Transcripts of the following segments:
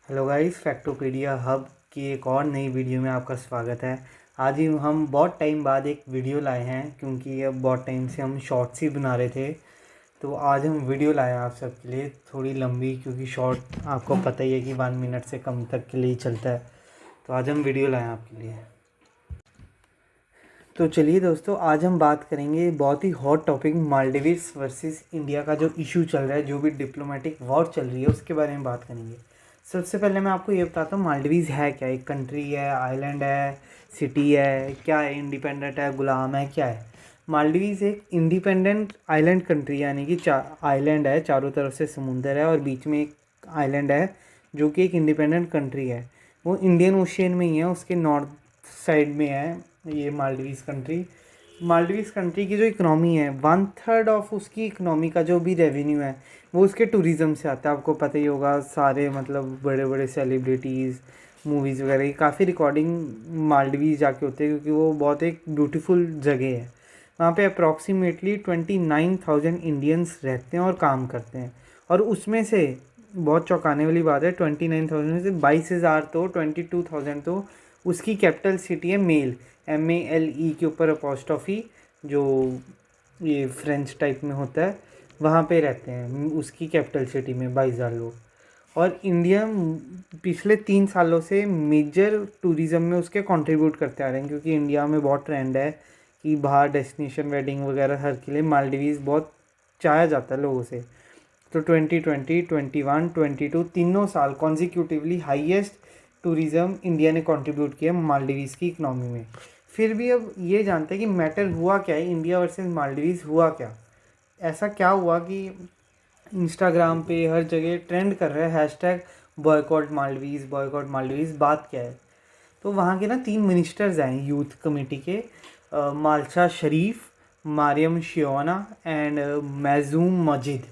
Hello guys, फैक्टोपीडिया hub की एक और नई वीडियो में आपका स्वागत है। आज ही हम बहुत टाइम बाद एक वीडियो लाए हैं, क्योंकि अब बहुत टाइम से हम शॉर्ट्स ही बना रहे थे। तो आज हम वीडियो लाए हैं आप सबके लिए, थोड़ी लंबी, क्योंकि शॉर्ट आपको पता ही है कि 1 मिनट से कम तक के लिए ही चलता है। तो आज हम वीडियो लाए हैं आपके लिए। तो चलिए दोस्तों, आज हम बात करेंगे बहुत ही hot topic Maldives versus India का जो इशू चल रहा है, जो भी डिप्लोमेटिक वॉर चल रही है उसके बारे में बात करेंगे। सबसे पहले मैं आपको ये बताता हूँ मालदीव्स है क्या। एक कंट्री है, आइलैंड है, सिटी है, क्या है, इंडिपेंडेंट है, गुलाम है, क्या है। मालदीव्स एक इंडिपेंडेंट आइलैंड कंट्री, यानी कि आइलैंड है, चारों तरफ से समुंदर है और बीच में एक आइलैंड है जो कि एक इंडिपेंडेंट कंट्री है। वो इंडियन ओशियन में ही है, उसके नॉर्थ साइड में है ये मालदीव्स कंट्री। मालदीव्स कंट्री की जो इकनॉमी है, 1/3 ऑफ उसकी इकनॉमी का जो भी रेवेन्यू है वो उसके टूरिज़्म से आता है। आपको पता ही होगा, सारे मतलब बड़े बड़े सेलिब्रिटीज़, मूवीज़ वगैरह की काफ़ी रिकॉर्डिंग मालदीव्स जाके होते हैं, क्योंकि वो बहुत एक ब्यूटीफुल जगह है। वहाँ पे अप्रॉक्सीमेटली 29,000 इंडियंस रहते हैं और काम करते हैं। और उसमें से बहुत चौंकाने वाली बात है, 29,000 में से 22,000 तो 22,000 तो उसकी कैपिटल सिटी है मेल, MALE के ऊपर अपॉस्ट्रॉफी, जो ये फ्रेंच टाइप में होता है, वहाँ पे रहते हैं उसकी कैपिटल सिटी में 22,000 लोग। और इंडिया पिछले 3 सालों से मेजर टूरिज़्म में उसके कंट्रीब्यूट करते आ रहे हैं, क्योंकि इंडिया में बहुत ट्रेंड है कि बाहर डेस्टिनेशन वेडिंग वगैरह हर के लिए मालदीव्स बहुत चाहा जाता है लोगों से। तो 2020, 21, 22 तीनों साल कॉन्जिक्यूटिवली हाईएस्ट टूरिज़्म इंडिया ने कंट्रीब्यूट किया मालदीव्स की इकनॉमी में। फिर भी अब ये जानते हैं कि मैटर हुआ क्या है, इंडिया वर्सेस मालदीव्स हुआ क्या। ऐसा क्या हुआ कि इंस्टाग्राम पे हर जगह ट्रेंड कर रहा है hashtag boycott Maldives, boycott Maldives. बात क्या है, तो वहाँ के ना 3 मिनिस्टर्स आए यूथ कमेटी के, मालशा शरीफ, मारियम शियोना एंड मैजूम मजिद।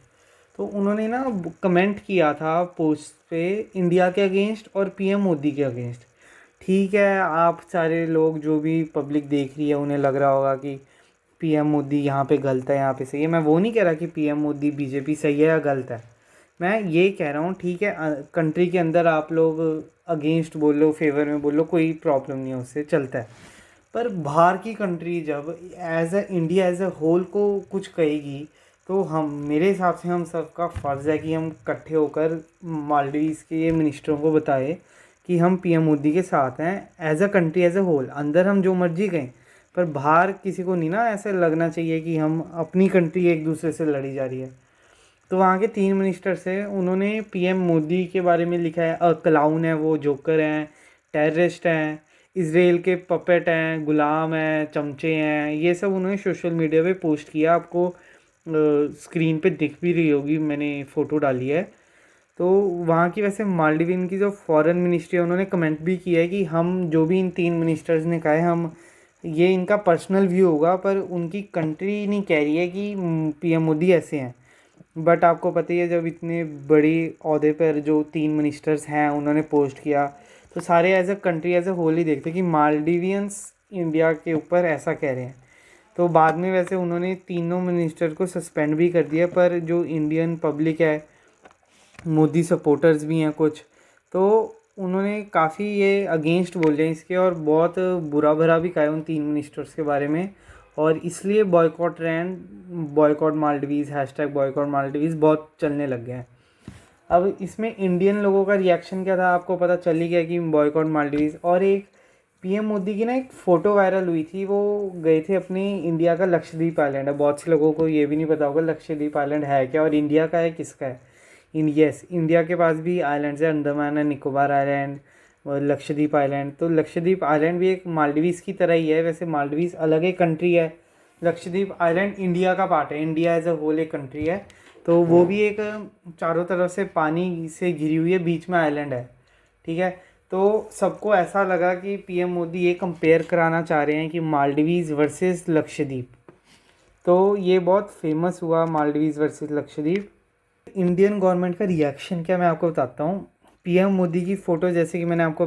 तो उन्होंने ना कमेंट किया था पोस्ट पे इंडिया के अगेंस्ट और PM मोदी के अगेंस्ट। ठीक है, आप सारे लोग जो भी पब्लिक देख रही है उन्हें लग रहा होगा कि PM मोदी यहाँ पे गलत है, यहाँ पे सही है। मैं वो नहीं कह रहा कि PM मोदी BJP सही है या गलत है। मैं ये कह रहा हूँ, ठीक है, कंट्री के अंदर आप लोग अगेंस्ट बोलो, फेवर में बोलो, कोई प्रॉब्लम नहीं है, उससे चलता है। पर बाहर की कंट्री जब as a India as a whole को कुछ कहेगी, तो हम, मेरे हिसाब से हम सबका फ़र्ज़ है कि हम इकट्ठे होकर मालदीव्स के मिनिस्टरों को बताएं कि हम PM मोदी के साथ हैं as a country as a whole. अंदर हम जो मर्जी कहें, पर बाहर किसी को नहीं ना ऐसे लगना चाहिए कि हम अपनी कंट्री एक दूसरे से लड़ी जा रही है। तो वहाँ के 3 मिनिस्टर्स हैं, उन्होंने PM मोदी के बारे में लिखा है क्लाउन है, वो जोकर हैं, टेररिस्ट हैं, इसराइल के पपेट हैं, गुलाम हैं, चमचे हैं, ये सब उन्होंने सोशल मीडिया पे पोस्ट किया। आपको स्क्रीन पे दिख भी रही होगी, मैंने फ़ोटो डाली है। तो वहाँ की वैसे मालदीव की जो फॉरेन मिनिस्ट्री है, उन्होंने कमेंट भी किया है कि हम जो भी इन 3 मिनिस्टर्स ने कहा है, हम, ये इनका पर्सनल व्यू होगा, पर उनकी कंट्री नहीं कह रही है कि PM मोदी ऐसे हैं। बट आपको पता ही है, जब इतने बड़ी ओहदे पर जो 3 मिनिस्टर्स हैं उन्होंने पोस्ट किया, तो सारे as a country as a whole ही देखते कि मालदीवियंस इंडिया के ऊपर ऐसा कह रहे हैं। तो बाद में वैसे उन्होंने तीनों मिनिस्टर को सस्पेंड भी कर दिया, पर जो इंडियन पब्लिक है, मोदी सपोर्टर्स भी हैं कुछ, तो उन्होंने काफ़ी ये अगेंस्ट बोल रहे हैं इसके, और बहुत बुरा भरा भी कहा है उन 3 मिनिस्टर्स के बारे में। और इसलिए boycott trend, boycott Maldives, hashtag boycott Maldives बहुत चलने लग गए हैं। अब इसमें इंडियन लोगों का रिएक्शन क्या था, आपको पता चल ही गया कि बॉयकॉट मालदीव्स। और एक PM मोदी की ना एक फ़ोटो वायरल हुई थी, वो गए थे अपनी इंडिया का लक्षद्वीप आइलैंड है। बहुत से लोगों को ये भी नहीं पता होगा लक्षद्वीप आइलैंड है क्या और इंडिया का है किसका है। यस, इंडिया के पास भी आइलैंड्स है, अंडमान एंड निकोबार आइलैंड और लक्षद्वीप आइलैंड। तो लक्षद्वीप आइलैंड भी एक मालदीव्स की तरह ही है। वैसे मालदीव्स अलग एक कंट्री है, लक्षद्वीप आइलैंड इंडिया का पार्ट है, इंडिया एज अ होल एक कंट्री है। तो वो भी एक चारों तरफ से पानी से घिरी हुई है, बीच में आइलैंड है। ठीक है, तो सबको ऐसा लगा कि PM मोदी ये कंपेयर कराना चाह रहे हैं कि मालदीव्स वर्सेस लक्षद्वीप। तो ये बहुत फेमस हुआ, Maldives versus Lakshadweep. Indian government का रिएक्शन क्या, मैं आपको बताता हूँ। PM मोदी की फ़ोटो, जैसे कि मैंने आपको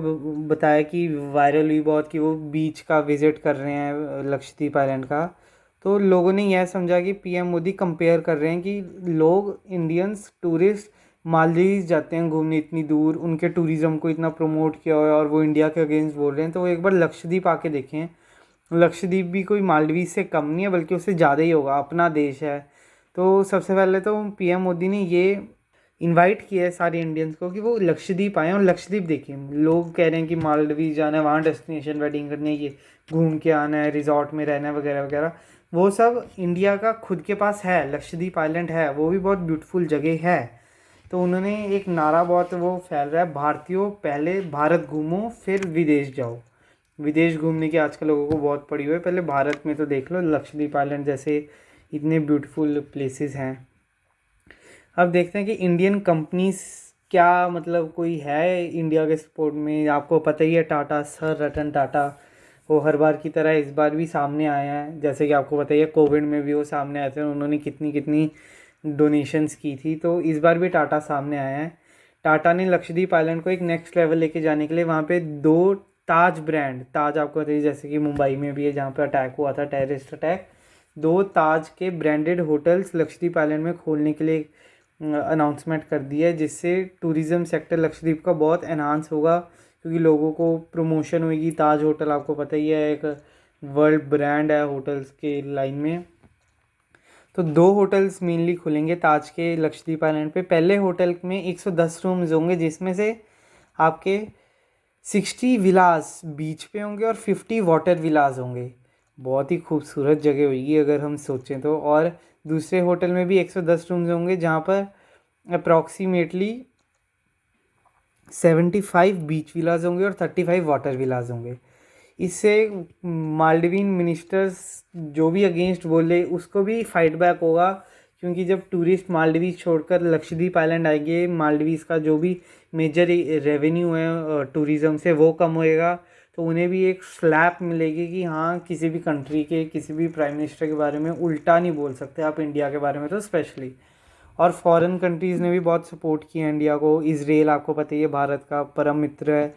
बताया कि वायरल हुई बहुत, कि वो बीच का विज़िट कर रहे हैं लक्षद्वीप आइलैंड का। तो लोगों ने यह समझा कि PM मोदी कंपेयर कर रहे हैं कि लोग, इंडियंस टूरिस्ट मालदीव जाते हैं घूमने इतनी दूर, उनके टूरिज़्म को इतना प्रमोट किया हुआ है और वो इंडिया के अगेंस्ट बोल रहे हैं, तो वो एक बार लक्षद्वीप आके देखें। लक्षद्वीप भी कोई मालदीव से कम नहीं है, बल्कि उससे ज़्यादा ही होगा, अपना देश है। तो सबसे पहले तो पीएम मोदी ने ये इनवाइट किया है सारे इंडियंस को कि वो लक्षद्वीप आएँ और लक्षद्वीप देखें। लोग कह रहे हैं कि मालदीव जाना है, वहाँ डेस्टिनेशन वेडिंग करनी है, ये घूम के आना है, रिजॉर्ट में रहना है वगैरह वगैरह। वो सब इंडिया का खुद के पास है, लक्षद्वीप आइलैंड है, वो भी बहुत ब्यूटीफुल जगह है। तो उन्होंने एक नारा बहुत वो फैल रहा है, भारतीयों पहले भारत घूमो फिर विदेश जाओ। विदेश घूमने की आजकल लोगों को बहुत पड़ी हुई है, पहले भारत में तो देख लो, लक्षद्वीप आइलैंड जैसे इतने ब्यूटीफुल प्लेसेस हैं। अब देखते हैं कि इंडियन कंपनीज क्या, मतलब कोई है इंडिया के सपोर्ट में। आपको पता ही है टाटा, सर रतन टाटा, वो हर बार की तरह इस बार भी सामने आया है। जैसे कि आपको पता ही है कोविड में भी वो सामने आए थे, उन्होंने कितनी कितनी डोनेशंस की थी, तो इस बार भी टाटा सामने आया है। टाटा ने लक्षद्वीप आइलैंड को एक नेक्स्ट लेवल लेके जाने के लिए वहाँ पे 2 ताज ब्रांड, ताज आपको पता ही जैसे कि मुंबई में भी है जहाँ पर अटैक हुआ था, टेररिस्ट अटैक, 2 ताज के ब्रांडेड होटल्स लक्षद्वीप आइलैंड में खोलने के लिए अनाउंसमेंट कर दी है, जिससे टूरिज़्म सेक्टर लक्षद्वीप का बहुत एनहांस होगा, क्योंकि लोगों को प्रमोशन होगी। ताज होटल आपको पता ही है एक वर्ल्ड ब्रांड है होटल्स के लाइन में। तो 2 होटल्स मेनली खुलेंगे ताज के लक्षद्वीप आइलैंड पे। पहले होटल में 110 रूम्स होंगे, जिसमें से आपके 60 विलास बीच पे होंगे और 50 वाटर विलास होंगे। बहुत ही खूबसूरत जगह होगी अगर हम सोचें तो। और दूसरे होटल में भी 110 रूम्स होंगे, जहाँ पर अप्रॉक्सीमेटली 75 बीच विलास होंगे और 35 वाटर विलास होंगे। इससे मालदीवियन मिनिस्टर्स जो भी अगेंस्ट बोले उसको भी फाइट बैक होगा, क्योंकि जब टूरिस्ट मालदीव छोड़कर लक्षद्वीप आइलैंड आएंगे, मालदीव का जो भी मेजर रेवेन्यू है टूरिज़्म से वो कम होएगा, तो उन्हें भी एक स्लैप मिलेगी कि हाँ, किसी भी कंट्री के किसी भी प्राइम मिनिस्टर के बारे में उल्टा नहीं बोल सकते आप, इंडिया के बारे में तो स्पेशली। और फॉरेन कंट्रीज़ ने भी बहुत सपोर्ट किया इंडिया को। इजराइल आपको पता ही है भारत का परम मित्र है,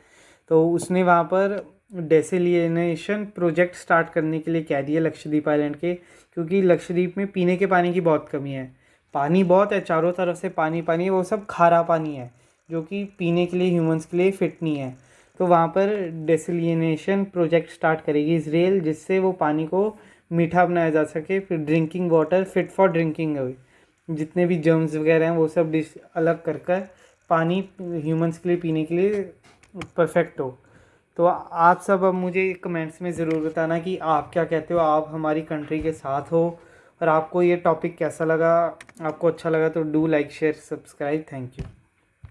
तो उसने वहाँ पर डेसेलिनेशन प्रोजेक्ट स्टार्ट करने के लिए कह दिया लक्षद्वीप आइलैंड के, क्योंकि लक्षद्वीप में पीने के पानी की बहुत कमी है। पानी बहुत है, चारों तरफ से पानी पानी है, वो सब खारा पानी है जो कि पीने के लिए ह्यूमंस के लिए फिट नहीं है। तो वहाँ पर डेसेलिनेशन प्रोजेक्ट स्टार्ट करेगी इसराइल, जिससे वो पानी को मीठा बनाया जा सके, फिर drinking water fit for drinking हो, जितने भी जर्म्स वगैरह हैं वो सब डिश अलग कर कर पानी ह्यूमंस के लिए पीने के लिए परफेक्ट हो। तो आप सब अब मुझे कमेंट्स में ज़रूर बताना कि आप क्या कहते हो, आप हमारी कंट्री के साथ हो, और आपको ये टॉपिक कैसा लगा। आपको अच्छा लगा तो do like share subscribe. Thank you.